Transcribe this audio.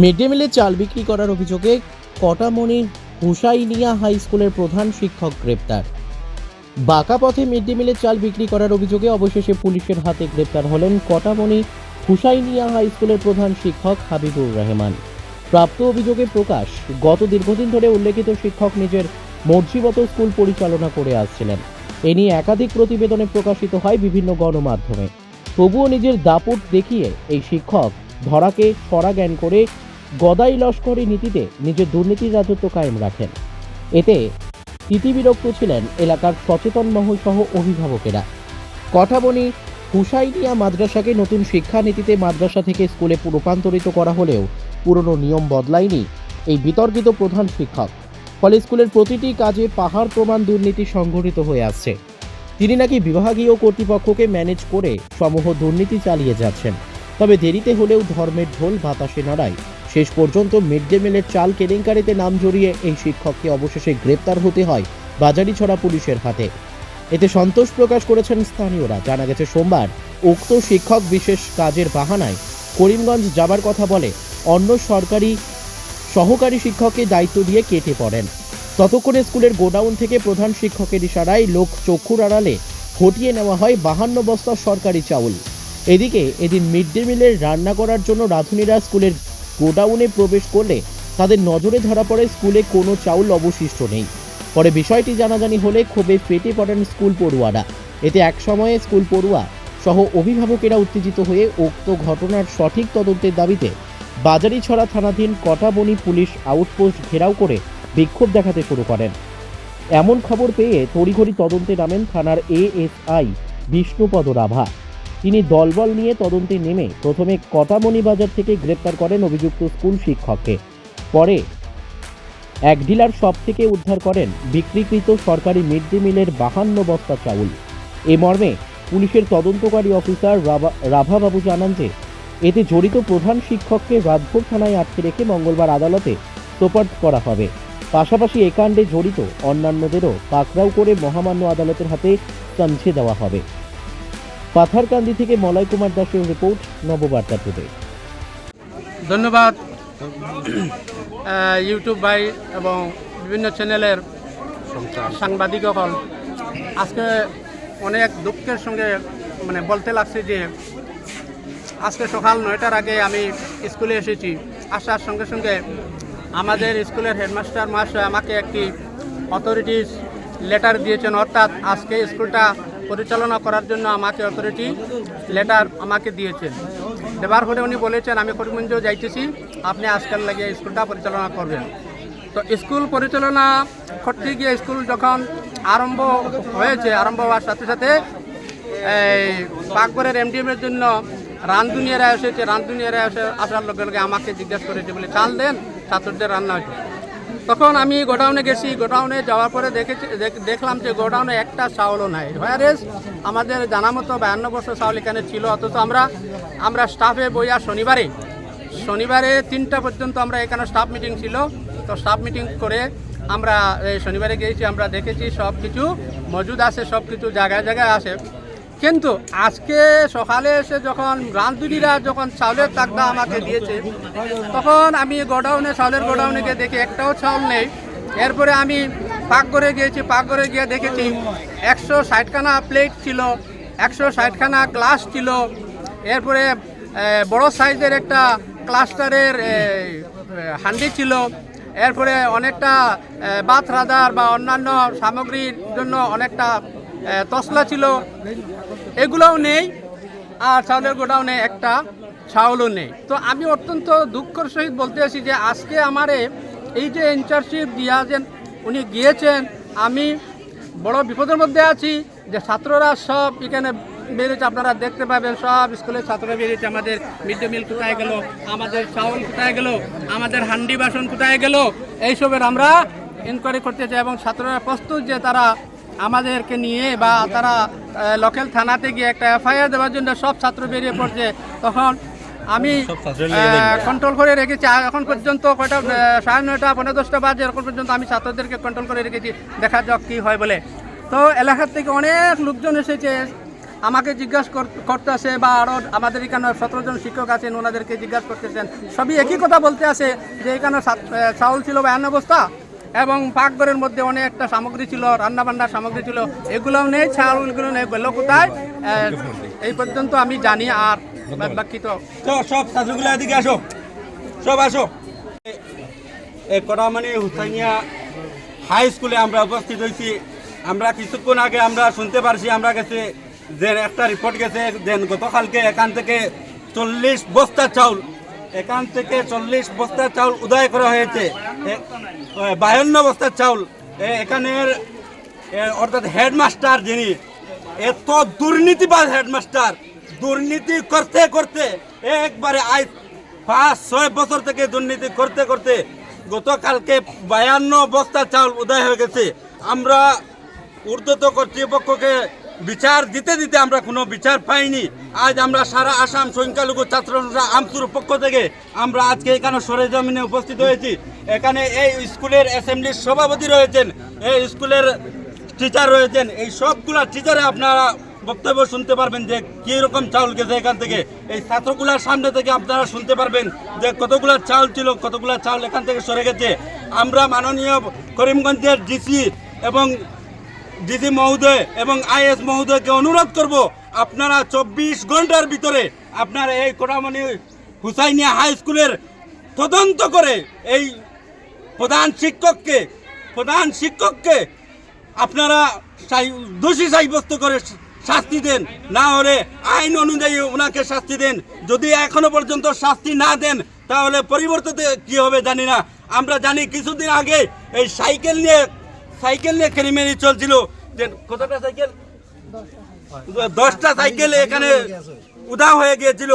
Mid day মিলে চাল বিক্রি করার অভিযোগে কটামনির হুসাইনিয়া হাই স্কুলের প্রধান শিক্ষক গ্রেপ্তার। বাঁকা পথে মিড ডে মিলে চাল বিক্রি করার অভিযোগে অবশেষে পুলিশের হাতে গ্রেপ্তার হলেন কটামনি হুসাইনিয়া হাই স্কুলের প্রধান শিক্ষক হাবিবুর রহমান। প্রাপ্ত অভিযোগে প্রকাশ, গত দীর্ঘদিন ধরে উল্লেখিত শিক্ষক নিজের মর্জিমতো স্কুল পরিচালনা করে আসছিলেন। এ নিয়ে একাধিক প্রতিবেদনে প্রকাশিত হয় বিভিন্ন গণমাধ্যমে। তবুও নিজের দাপট দেখিয়ে এই শিক্ষক ধরাকে সরা জ্ঞান করে গদাই লস্করি নীতিতে নিজের দুর্নীতির রাজত্ব কায়েম রাখেন। এতে তিতিবিরক্ত ছিলেন এলাকার সচেতন মহল সহ অভিভাবকেরা। কটাবনি হুসাইনিয়া মাদ্রাসাকে নতুন শিক্ষানীতিতে মাদ্রাসা থেকে স্কুলে রূপান্তরিত করা হলেও পুরনো নিয়ম বদলায়নি এই বিতর্কিত প্রধান শিক্ষক। ফলে স্কুলের প্রতিটি কাজে পাহাড় প্রমাণ দুর্নীতি সংঘটিত হয়ে আসছে। তিনি নাকি বিভাগীয় কর্তৃপক্ষকে ম্যানেজ করে সমূহ দুর্নীতি চালিয়ে যাচ্ছেন। তবে দেরিতে হলেও ধর্মের ঢোল বাতাসে নাড়ায় শেষ পর্যন্ত মিড ডে মিলের চাল কেলেঙ্কারিতে নাম জড়িয়ে এই শিক্ষককে অবশেষে গ্রেপ্তার হতে হয় বাজারিছড়া পুলিশের হাতে। এতে সন্তোষ প্রকাশ করেছেন স্থানীয়রা। জানা গেছে সোমবার উক্ত শিক্ষক বিশেষ কাজের বাহানায় করিমগঞ্জ যাবার কথা বলে অন্য সহকারী শিক্ষককে দায়িত্ব দিয়ে কেটে পড়েন। ততক্ষণে স্কুলের গোডাউন থেকে প্রধান শিক্ষকের ইশারায় লোক চক্ষুর আড়ালে হটিয়ে নেওয়া হয় 52 বস্তা সরকারি চাউল। এদিকে এদিন মিড ডে মিলের রান্না করার জন্য রাঁধুনিরা স্কুলের গোডাউনে প্রবেশ করলে তাদের নজরে ধরা পড়ে স্কুলে কোনো চাউল অবশিষ্ট নেই। পরে বিষয়টি জানাজানি হলে ক্ষোভে ফেটে পড়েন স্কুল পড়ুয়ারা। এতে এক সময়ে স্কুল পড়ুয়া সহ অভিভাবকেরা উত্তেজিত হয়ে উক্ত ঘটনার সঠিক তদন্তের দাবিতে বাজারিছড়া থানাধীন কটাবনি পুলিশ আউটপোস্ট ঘেরাও করে বিক্ষোভ দেখাতে শুরু করেন। এমন খবর পেয়ে তড়িঘড়ি তদন্তে নামেন থানার এএসআই বিষ্ণুপদ রাভা। তিনি দলবল নিয়ে তদন্তে নেমে প্রথমে কটামনি বাজার থেকে গ্রেপ্তার করেন অভিযুক্ত স্কুল শিক্ষককে। পরে এক ডিলার শপ থেকে উদ্ধার করেন বিক্রিকৃত সরকারি মিড ডে মিলের 52 বস্তা চাউল। এ মর্মে পুলিশের তদন্তকারী অফিসার রাভাবাবু জানান যে এতে জড়িত প্রধান শিক্ষককে রাজপুর থানায় আটকে রেখে মঙ্গলবার আদালতে সোপর্দ করা হবে। পাশাপাশি এ কাণ্ডে জড়িত অন্যান্যদেরও পাকড়াও করে মহামান্য আদালতের হাতে সমঝে দেওয়া হবে। পাথারকান্দি থেকে মলয় কুমার দাসের রিপোর্ট, নববার্তা টুডে। ধন্যবাদ ইউটিউব ভাই এবং বিভিন্ন চ্যানেলের সাংবাদিকগণ। আজকে অনেক দুঃখের সঙ্গে বলতে লাগছে যে আজকে সকাল 9টার আগে আমি স্কুলে এসেছি। আসার সঙ্গে সঙ্গে আমাদের স্কুলের হেডমাস্টার মহাশয় আমাকে একটি অথরিটিস লেটার দিয়েছেন, অর্থাৎ আজকে স্কুলটা পরিচালনা করার জন্য আমাকে অথরিটি লেটার আমাকে দিয়েছেন। দেবার পরে উনি বলেছেন আমি করিমগঞ্জ যাইতেছি, আপনি আজকাল লাগিয়ে স্কুলটা পরিচালনা করবেন। তো স্কুল পরিচালনা করতে গিয়ে স্কুল যখন আরম্ভ হওয়ার সাথে সাথে এই পাকঘরের এমডিএমের জন্য রাঁধুনিয়ারা এসেছে। রাঁধুনিয়ারা আসার লগে লগে আমাকে জিজ্ঞাসা করেছে, বলে চাল দেন, ছাত্রদের রান্না হয়েছে। তখন আমি গোডাউনে গেছি। গোডাউনে যাওয়ার পরে দেখলাম যে গোডাউনে একটা চাউলও নাই। হোয়ারেস আমাদের জানা মতো 52 বছর চাউল এখানে ছিল, অথচ আমরা স্টাফে বইয়া শনিবারে 3টা পর্যন্ত আমরা এখানে স্টাফ মিটিং ছিল। তো স্টাফ মিটিং করে আমরা শনিবারে গিয়েছি, আমরা দেখেছি সব কিছু মজুদ আছে, সব কিছু জায়গায় জায়গায় আছে। কিন্তু আজকে সকালে এসে যখন রাঁধুনিরা যখন চাউলের তাগদা আমাকে দিয়েছে, তখন আমি চাউলের গোডাউনে গিয়ে দেখি একটাও চাউল নেই। এরপরে আমি পাকঘরে গিয়েছি, পাকঘরে গিয়ে দেখেছি 160খানা প্লেট ছিল, 160খানা গ্লাস ছিল। এরপরে বড় সাইজের একটা ক্লাস্টারের হান্ডি ছিল। এরপরে অনেকটা ভাত রাঁধার বা অন্যান্য সামগ্রীর জন্য অনেকটা তসলা ছিল, এগুলোও নেই। আর চাউলের গোডাউনে একটা চাউলও নেই। তো আমি অত্যন্ত দুঃখের সহিত বলতে আসি যে আজকে আমারে এই যে ইনচার্জশিপ দিয়া যে উনি গিয়েছেন, আমি বড় বিপদের মধ্যে আছি। যে ছাত্ররা সব এখানে বেরিয়েছে, আপনারা দেখতে পাবেন সব স্কুলের ছাত্ররা বেরিয়েছে। আমাদের মিড ডে মিল কোথায় গেল, আমাদের চাউল কোথায় গেল, আমাদের হান্ডি বাসন কোথায় গেল, এইসবের আমরা ইনকোয়ারি করতে চাই। এবং ছাত্ররা প্রস্তুত যে তারা আমাদেরকে নিয়ে বা তারা লোকাল থানাতে গিয়ে একটা এফআইআর দেওয়ার জন্য সব ছাত্র বেরিয়ে পড়ছে। তখন আমি কন্ট্রোল করে রেখেছি। এখন পর্যন্ত কয়টা 9:30 পৌনে 10টা বাজে, এখন পর্যন্ত আমি ছাত্রদেরকে কন্ট্রোল করে রেখেছি, দেখা যাক কী হয় বলে। তো এলাকার থেকে অনেক লোকজন এসেছে, আমাকে জিজ্ঞাসা করতেছে বা আরও আমাদের এখানে 17 জন শিক্ষক আছেন ওনাদেরকে জিজ্ঞাসা করতেছেন, সবই একই কথা বলতে আছে যে এখানে চাউল ছিল 52 বস্তা এবং পাকঘরের মধ্যে অনেকটা সামগ্রী ছিল, রান্নাবান্নার সামগ্রী ছিল, এগুলোও নেই, চাউলগুলো নেই, গেল কোথায় এই পর্যন্ত আমি জানি। আর বাকি তো সব ছাত্রগুলো এদিকে আসো, সব আসো। কড়ামানি হুসাইনিয়া হাই স্কুলে আমরা উপস্থিত হয়েছি। আমরা কিছুক্ষণ আগে আমরা শুনতে পারছি, আমরা কাছে যে একটা রিপোর্ট গেছে যে গতকালকে এখান থেকে 40 বস্তা চাউল, এখান থেকে 40 বস্তা চাউল উদয় করা হয়েছে, 52 বস্তার চাউল। এখানের অর্থাৎ হেডমাস্টার যিনি, এত দুর্নীতিবাজ হেডমাস্টার, দুর্নীতি করতে করতে একবারে আজ 5-6 বছর থেকে দুর্নীতি করতে করতে গতকালকে 52 বস্তা চাউল উদয় হয়ে গেছে। আমরা ঊর্ধ্বত কর্তৃপক্ষকে বিচার দিতে দিতে আমরা কোনো বিচার পাইনি। আজ আমরা সারা আসাম সংখ্যালঘু ছাত্র সংস্থা আমসুর পক্ষ থেকে আমরা আজকে এখানে সরেজমিনে উপস্থিত হয়েছি। এখানে এই স্কুলের অ্যাসেম্বলির সভাপতি রয়েছেন, এই স্কুলের টিচার রয়েছেন, এই সবগুলা টিচারে আপনারা বক্তব্য শুনতে পারবেন যে কী রকম চাউল গেছে এখান থেকে। এই ছাত্রগুলার সামনে থেকে আপনারা শুনতে পারবেন যে কতগুলা চাউল ছিল, কতগুলা চাউল এখান থেকে সরে গেছে। আমরা মাননীয় করিমগঞ্জের ডিসি এবং ডিসি মহোদয় এবং আইএস মহোদয়কে অনুরোধ করব, আপনারা 24 ঘন্টার ভিতরে আপনারা এই কড়ামানি হুসাইনিয়া হাই স্কুলের তদন্ত করে এই প্রধান শিক্ষককে আপনারা দোষী সাব্যস্ত করে শাস্তি দেন, না হলে আইন অনুযায়ী ওনাকে শাস্তি দেন। যদি এখনো পর্যন্ত শাস্তি না দেন তাহলে পরিবর্তিত কি হবে জানি না। আমরা জানি কিছুদিন আগে এই সাইকেল নিয়ে ক্রিমিনালি চলছিল, যে কতটা সাইকেল, 10টা সাইকেল এখানে উধাও হয়ে গিয়েছিল।